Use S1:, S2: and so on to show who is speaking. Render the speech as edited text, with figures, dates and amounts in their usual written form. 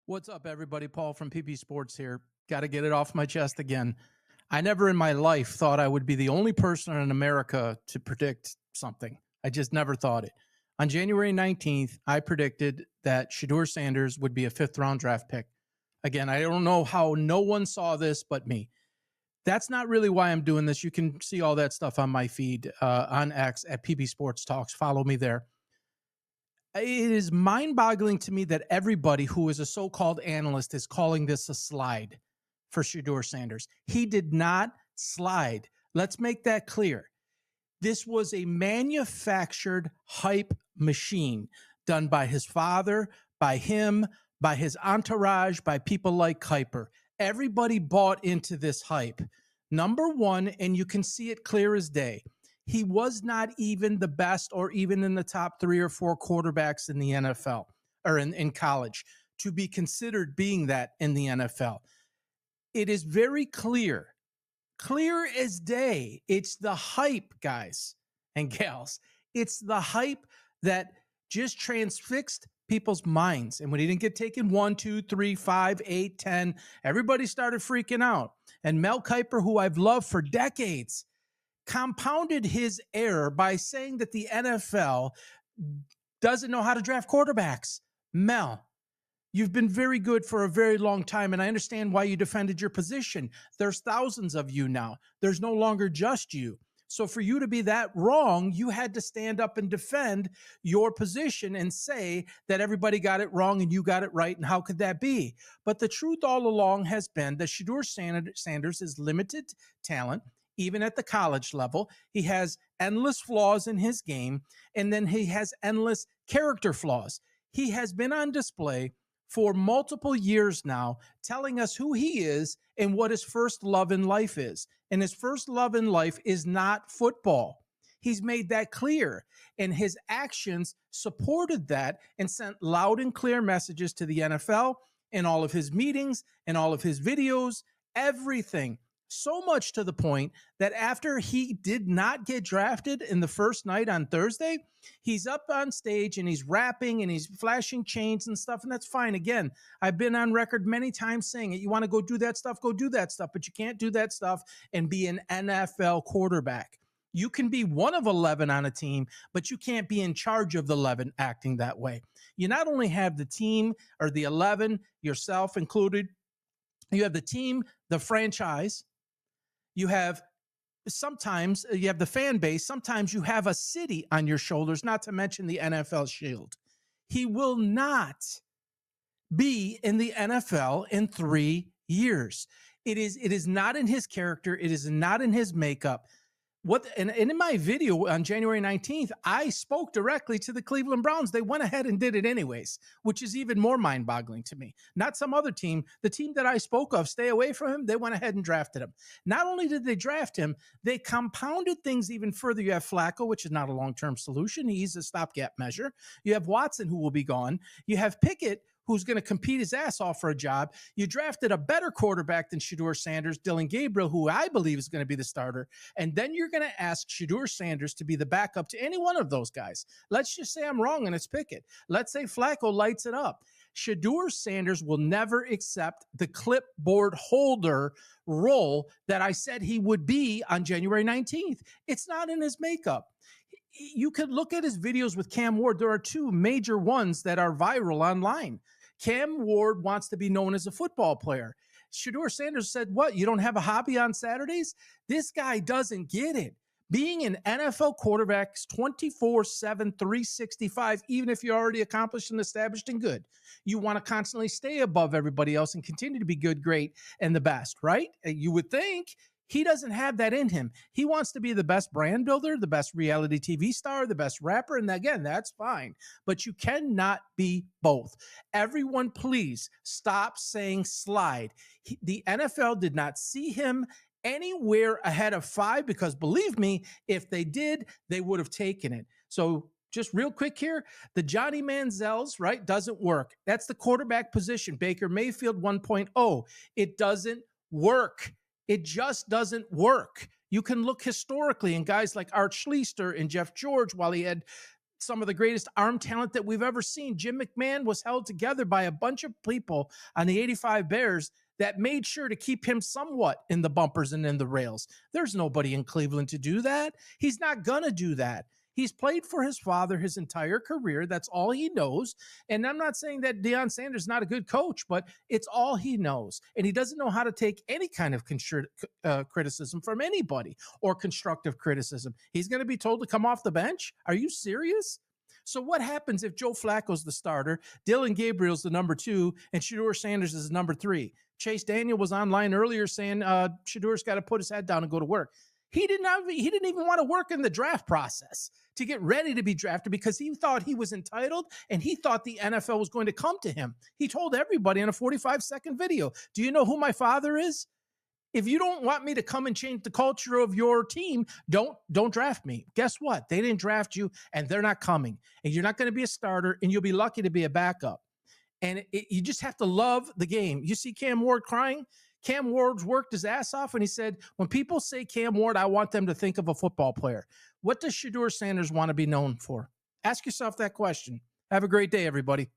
S1: What's up, everybody? Paul from PP Sports here. Got to get it off my chest again. I never in my life thought I would be the only person in America to predict something. I just never thought it. On January 19th, I predicted that Shedeur Sanders would be a fifth round draft pick. Again, I don't know how no one saw this but me. That's not really why I'm doing this. You can see all that stuff on my feed on X at PP Sports Talks. Follow me there. It is mind boggling to me that everybody who is a so called analyst is calling this a slide for Shedeur Sanders. He did not slide. Let's make that clear. This was a manufactured hype machine done by his father, by him, by his entourage, by people like Kuiper. Everybody bought into this hype. Number one, and you can see it clear as day, he was not even the best or even in the top 3 or 4 quarterbacks in the NFL or in college to be considered being that in the NFL. It is very clear as day. It's the hype, guys and gals. It's the hype that just transfixed people's minds. And when he didn't get taken 1, 2, 3, 5, 8, 10, everybody started freaking out. And Mel Kiper, who I've loved for decades, compounded his error by saying that the NFL doesn't know how to draft quarterbacks. Mel, you've been very good for a very long time, and I understand why you defended your position. There's thousands of you now. There's no longer just you. So for you to be that wrong, you had to stand up and defend your position and say that everybody got it wrong and you got it right, and how could that be? But the truth all along has been that Shedeur Sanders is limited talent. Even at the college level, he has endless flaws in his game, and then he has endless character flaws. He has been on display for multiple years now, telling us who he is and what his first love in life is. And his first love in life is not football. He's made that clear, and his actions supported that and sent loud and clear messages to the NFL in all of his meetings and all of his videos, everything. So much to the point that after he did not get drafted in the first night on Thursday, he's up on stage and he's rapping and he's flashing chains and stuff. And that's fine. Again, I've been on record many times saying it. You want to go do that stuff, go do that stuff. But you can't do that stuff and be an NFL quarterback. You can be one of 11 on a team, but you can't be in charge of the 11 acting that way. You not only have the team or the 11, yourself included, you have the team, the franchise. You have sometimes you have the fan base. Sometimes you have a city on your shoulders, not to mention the NFL shield. He will not be in the NFL in 3 years. It is not in his character. It is not in his makeup. And in my video on January 19th, I spoke directly to the Cleveland Browns. They went ahead and did it anyways, which is even more mind-boggling to me. Not some other team. The team that I spoke of, stay away from him, they went ahead and drafted him. Not only did they draft him, they compounded things even further. You have Flacco, which is not a long-term solution. He's a stopgap measure. You have Watson, who will be gone. You have Pickett, who's going to compete his ass off for a job. You drafted a better quarterback than Shedeur Sanders, Dylan Gabriel, who I believe is going to be the starter. And then you're going to ask Shedeur Sanders to be the backup to any one of those guys. Let's just say I'm wrong and it's Pickett. Let's say Flacco lights it up. Shedeur Sanders will never accept the clipboard holder role that I said he would be on January 19th. It's not in his makeup. You could look at his videos with Cam Ward. There are 2 major ones that are viral online. Cam Ward wants to be known as a football player. Shedeur Sanders said, what, you don't have a hobby on Saturdays? This guy doesn't get it. Being an NFL quarterback is 24/7, 365, even if you're already accomplished and established and good. You want to constantly stay above everybody else and continue to be good, great, and the best, right? You would think. He doesn't have that in him. He wants to be the best brand builder, the best reality TV star, the best rapper. And again, that's fine. But you cannot be both. Everyone, please stop saying slide. The NFL did not see him anywhere ahead of 5 because believe me, if they did, they would have taken it. So just real quick here, the Johnny Manziel's, right, doesn't work. That's the quarterback position. Baker Mayfield 1.0. It doesn't work. It just doesn't work. You can look historically, and guys like Art Schlichter and Jeff George, while he had some of the greatest arm talent that we've ever seen. Jim McMahon was held together by a bunch of people on the 85 Bears that made sure to keep him somewhat in the bumpers and in the rails. There's nobody in Cleveland to do that. He's not going to do that. He's played for his father his entire career. That's all he knows. And I'm not saying that Deion Sanders is not a good coach, but it's all he knows. And he doesn't know how to take any kind of criticism from anybody or constructive criticism. He's going to be told to come off the bench? Are you serious? So what happens if Joe Flacco's the starter, Dylan Gabriel's the number 2, and Shedeur Sanders is number 3? Chase Daniel was online earlier saying Shedeur's got to put his head down and go to work. He didn't even want to work in the draft process to get ready to be drafted because he thought he was entitled and he thought the NFL was going to come to him. He told everybody in a 45-second video, do you know who my father is? If you don't want me to come and change the culture of your team, don't draft me. Guess what? They didn't draft you and they're not coming. And you're not going to be a starter and you'll be lucky to be a backup. And you just have to love the game. You see Cam Ward crying? Cam Ward's worked his ass off, and he said, when people say Cam Ward, I want them to think of a football player. What does Shedeur Sanders want to be known for? Ask yourself that question. Have a great day, everybody.